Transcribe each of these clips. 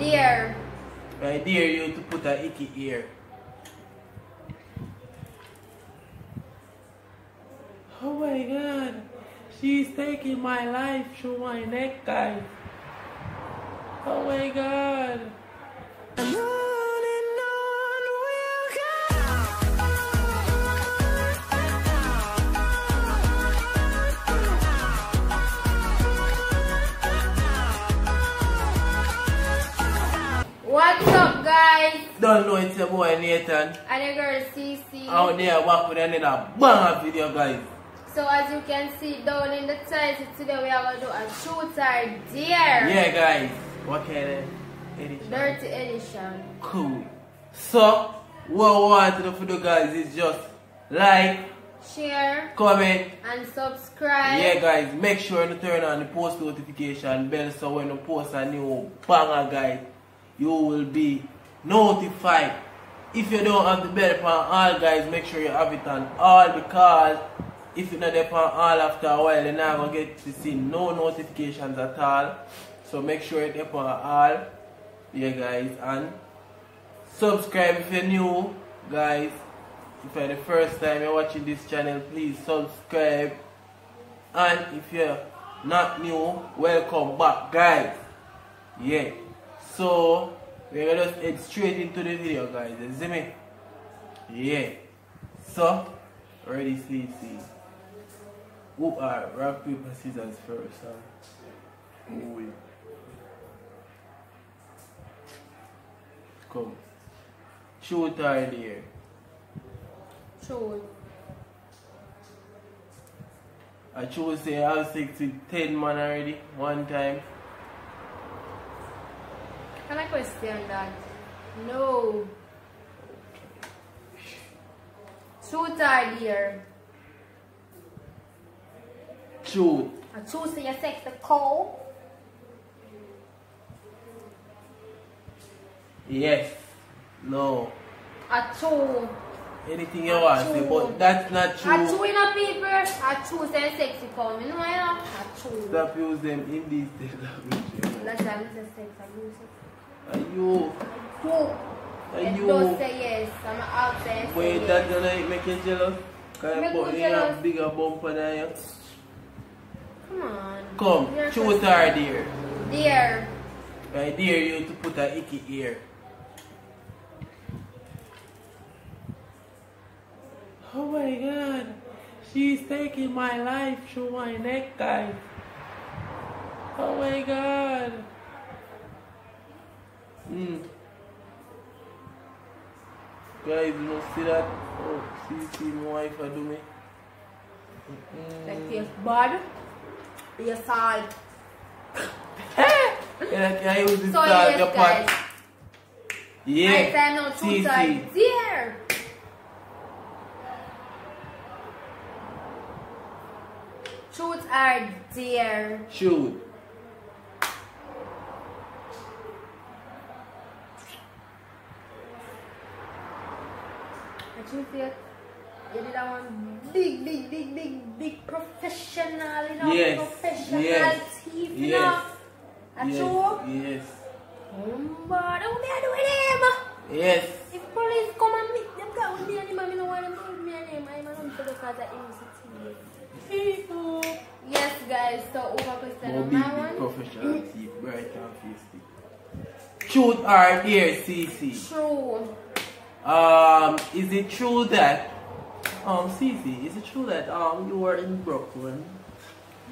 Dare. I dare you to put a icky ear. Oh my god. She's taking my life through my neck, guys. Oh my god. What's up, guys? Don't know it's your boy Nathan. And your girl CC. Out there back with another banger video, guys. So as you can see down in the title, today we are going to do a truth or dare. Yeah, guys. What kind of edition? Dirty edition. Cool. So, what I want to do for you guys is just like, share, comment, and subscribe. Yeah, guys, make sure to turn on the post notification bell so when you post a new banger, guys, you will be notified. If you don't have the bell upon all, guys, make sure you have it on all, because if you're not upon all after a while, you're not going to get to see no notifications at all. So make sure it's upon all. Yeah, guys, and subscribe if you're new, guys. If you're the first time you're watching this channel, please subscribe. And if you're not new, welcome back, guys. Yeah. So we're gonna just head straight into the video, guys. You see me? Yeah. So ready, see. Who are rock, paper, scissors first? Who come? Shoot or dare? Truth. I choose say I have sex with 10 man already, one time. Can I question that? No. Truth or dare? Truth. I choose to your sex the cold. Yes. No. I choose. Anything you want to say, but that's not true. I choose in a paper. I choose and sexy call. You know I know? I choose. Stop use them in these language. Last time I said sex, I use it. Are you? Who? Are you? Don't say yes. I'm out there. Wait, that gonna make you jealous? Can Make you put me a jealous. bigger bumper than you? Come on. Come, You're truth or dare? Dare. I dare you to put a icky ear. Oh my god, she's taking my life through my neck, guys. Oh my god. Guys, you don't see that? Oh, see my wife, I do me. That feels bad. Your salt. Yeah, can I use this So salt, yes, your guys. pot? Yeah. I said no truth or dare. Truth or dare. Shoot. I choose it. You did that one big professional, you know, Yes. professional Yes. thief, you Yes. know. A true. Yes. But don't be doing him. Yes. If police come and meet them, go with me and him, I don't want them to with me and him. I'm not because of innocent. Yes, guys. So over question More number big one. professional thief, bright and feisty. Truth or dare, CC? True. Is it true that CC, is it true that you were in Brooklyn?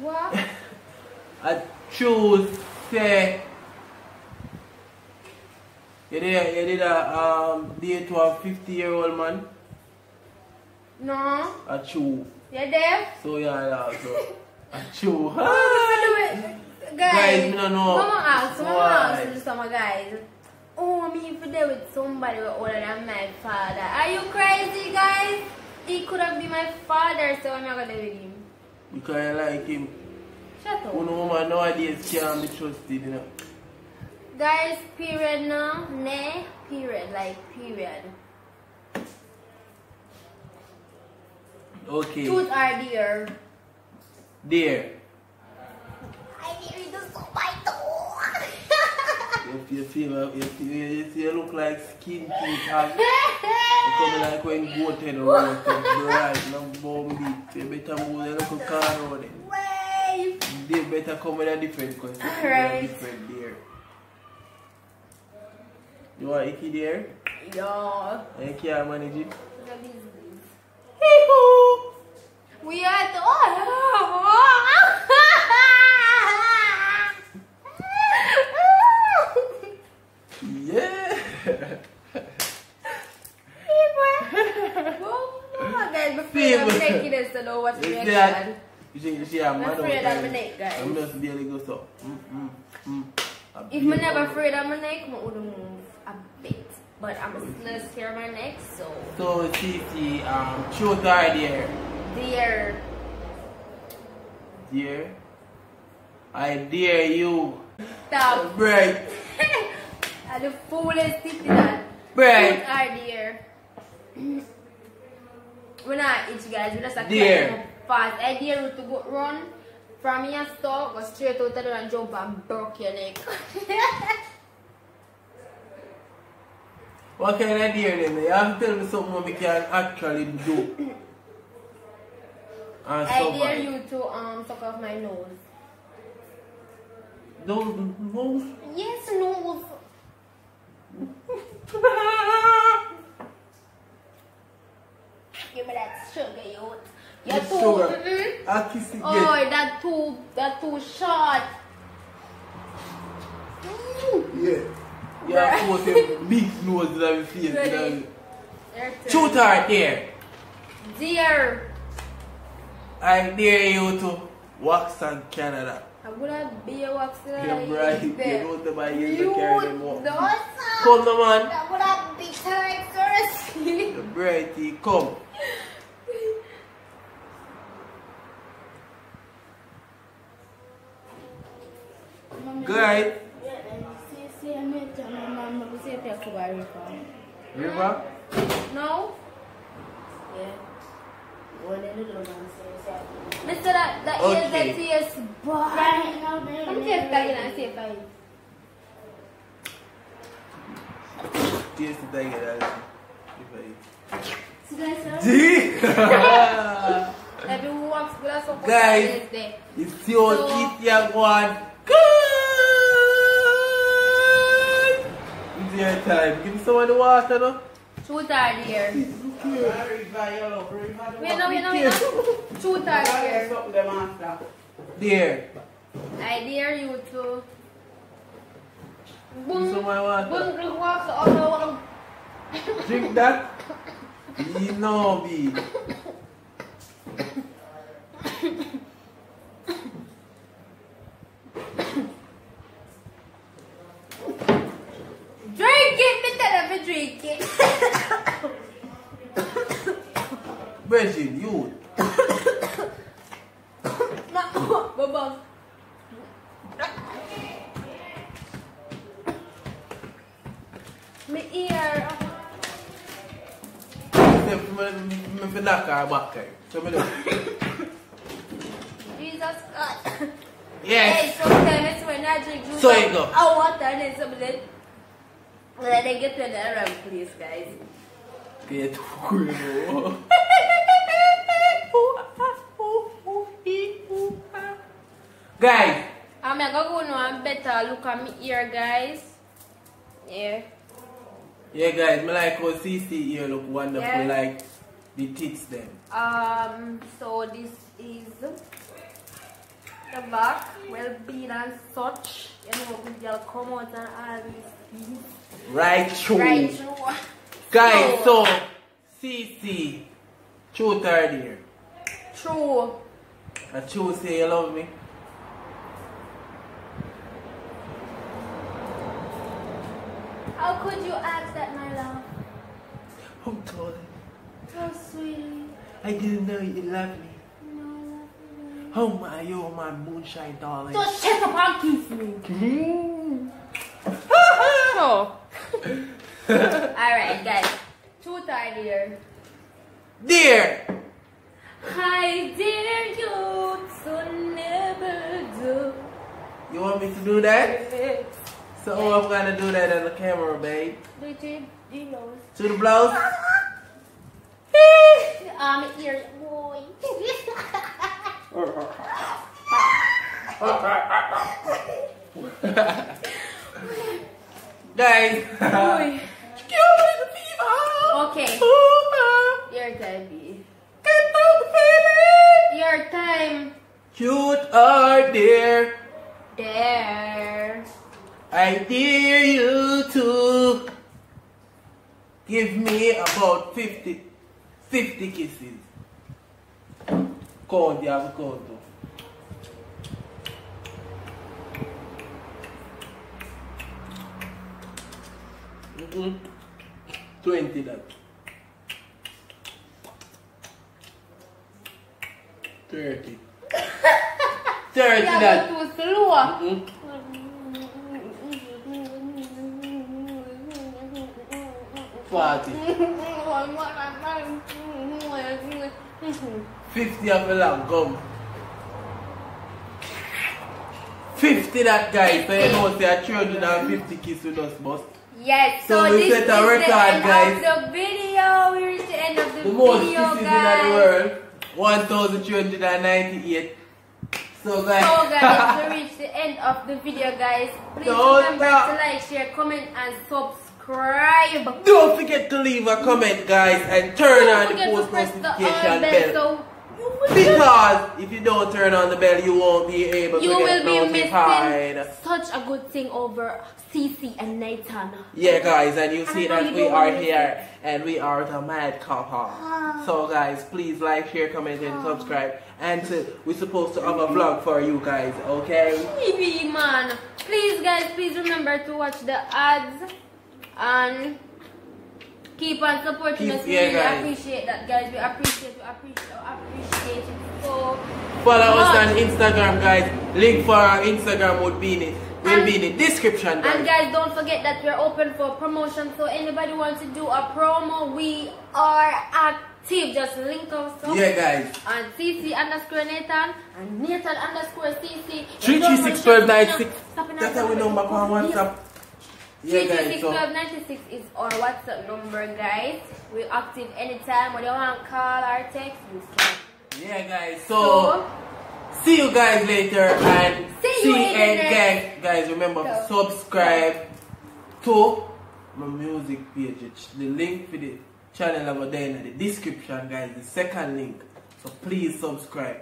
What? I choose say you did a date to a 50-year-old man? No. A chew. You there? So yeah, so a chew. Guys, me don't know. Mama ask Why? to some guys. Oh, me if there with somebody older than my father. Are you crazy, guys? He could have been my father, so I'm not gonna with him. Because I like him. Shut up. Who know man nowadays can't be trusted, you know. Guys, period no, ne, period, like period. Okay. Truth or dare? Dare. I dare you to suck my toe. You you look like skin teeth hag. You come like when goat head around, bright, no bomb beat. You better move the little car around it. Wait. They better come with a different because Alright. different there. You want Icky there? Yo. And you can't manage it? Hee-hoo. We are the Yeah. Guys, before I'm naked, is to know what's reaction. You see, I'm afraid of my neck, guys. I'm just barely go so. If I'm never afraid of my neck, I wouldn't move a bit. But I'm still scared of my neck, so. So, Titi, truth or dare? Dear. Dear? I dare you. Stop. Right. I'm the foolish thing that. Right. Truth or dare? We're not itch, guys. We're just a dare. Fast. I dare you to go run from your store, go straight out there and jump and broke your neck. What kind of dare then? You have to tell me something we can actually do. I dare you to suck off my nose. Nose? Yes, nose. Give me that sugar, youth. You're too. Sugar. I'll kiss it. Oh, that too short. Yeah. You have to put a big nose in your face. Ready? Truth or dare? Dear. I dare you to wax on Canada. I'm gonna be a wax You're right. You know the man used to carry them up. No, Come the man. I'm gonna be tired, seriously. You're brighty. Come. Guys. River? No? Yeah. Mr. That is the taste bad. Come taste that again and see if I Taste it again. everyone walks glass of Guys, it's your teeth you're going good. It's your time. Give me some of the water now. Truth or dare? Wait, no. Truth or dare? There. I dare you to. Give me some of my water. Drink water. Drink that. You know me. Drink it, me tell them to drink it. Virgin, you. Baba. My ear. Me knock her back. So me do. Jesus God. Yes. Hey, sometimes when I drink juice, So you go. I water and then somebody let them get to the around please, guys. Get cool. Guys. I'm gonna go now and better look at me ear, guys. Yeah. Yeah, guys, me like how CC here look wonderful, Yeah. like the tits them. So this is the back, well being and such. You know, we'll come out and all these things. Right, true. Right, true. Guys, so CC, truth or dare? True. I choose say you love me. How could you ask that, my love? Oh, darling. So sweet. I didn't know you loved me. No, I love you. Oh my, you're my moonshine, darling. Just shut up and kiss me. So. Alright, guys. Truth or dare? Dare! I dare you to never do. You want me to do that? So I'm gonna do that on the camera, babe. Do it to the nose. To the blouse. Ear, boy. Guys. Boy. Okay. Your time, B. Your time. Cute or dear. There. I dare you to give me about 50 kisses. Count, you have to count too. Mm-mm. 20 that. 30. 30 Yeah, that. but too slow. Mm-mm. 40. 50 of a lamb, come. 50 that guy, so you know say 350 kiss with us, boss. Yes, So so we this is set a record, the end guys. of the video. We reached the end of the The most video, kisses guys. in the world, 1,398. So guys, So guys, we reached the end of the video, guys. Please Don't remember stop. to like, share, comment, and subscribe. don't forget to leave a comment, guys, and turn on the Don't post forget to press the notification all bell. bell, Because if you don't turn on the bell, you won't be able so you to will get be notified. missing such a good thing over CC and Nathan. Yeah, guys, and you see I know that you we don't are wanna here and we are the mad couple. So, guys, please like, share, comment, and subscribe. And we're supposed to have a vlog for you guys, okay? TV man. Please guys, please remember to watch the ads and keep on supporting us. We Yeah, really guys. appreciate that, guys. We appreciate it so Follow us much. on Instagram, guys. Link for our Instagram will be in the description, guys. And guys, don't forget that we're open for promotion. So anybody wants to do a promo, we are active. Just link us up. Yeah, guys. And CC underscore Nathan and Nathan underscore CC. 3361296. That's how we know my WhatsApp. Yeah, guys. So 3361296 is our WhatsApp number, guys. We're active anytime. Whether you want to call or text, you can. yeah, guys. So see you guys later and See you in the next- guys. Remember to subscribe to my music page. The link for the channel over there in the description, guys. The second link. So please subscribe.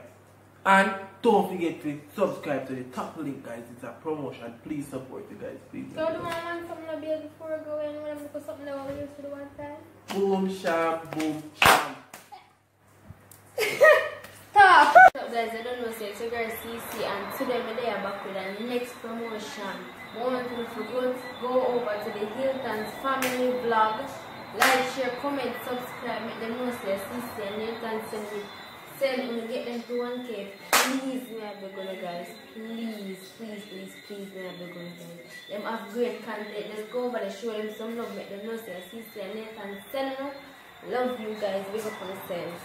And don't forget to subscribe to the top link, guys. It's a promotion. Please support you guys, please. So do I want something to be before going when I'm looking for something that we used to do one time? Boom sham, boom sham. Stop! So guys, I don't know, so it's your girl CC and today they are back with our next promotion. I want to go over to the Hilton's family vlog. Like, share, comment, subscribe, make them know say CC and Hilton send me get them to 1K. Please, me have the good guys. Please, me have the good guys. Them have great content. Let's go over there, show them some love, make them know say CC and Nathan send them. Love you guys, big up on yourselves.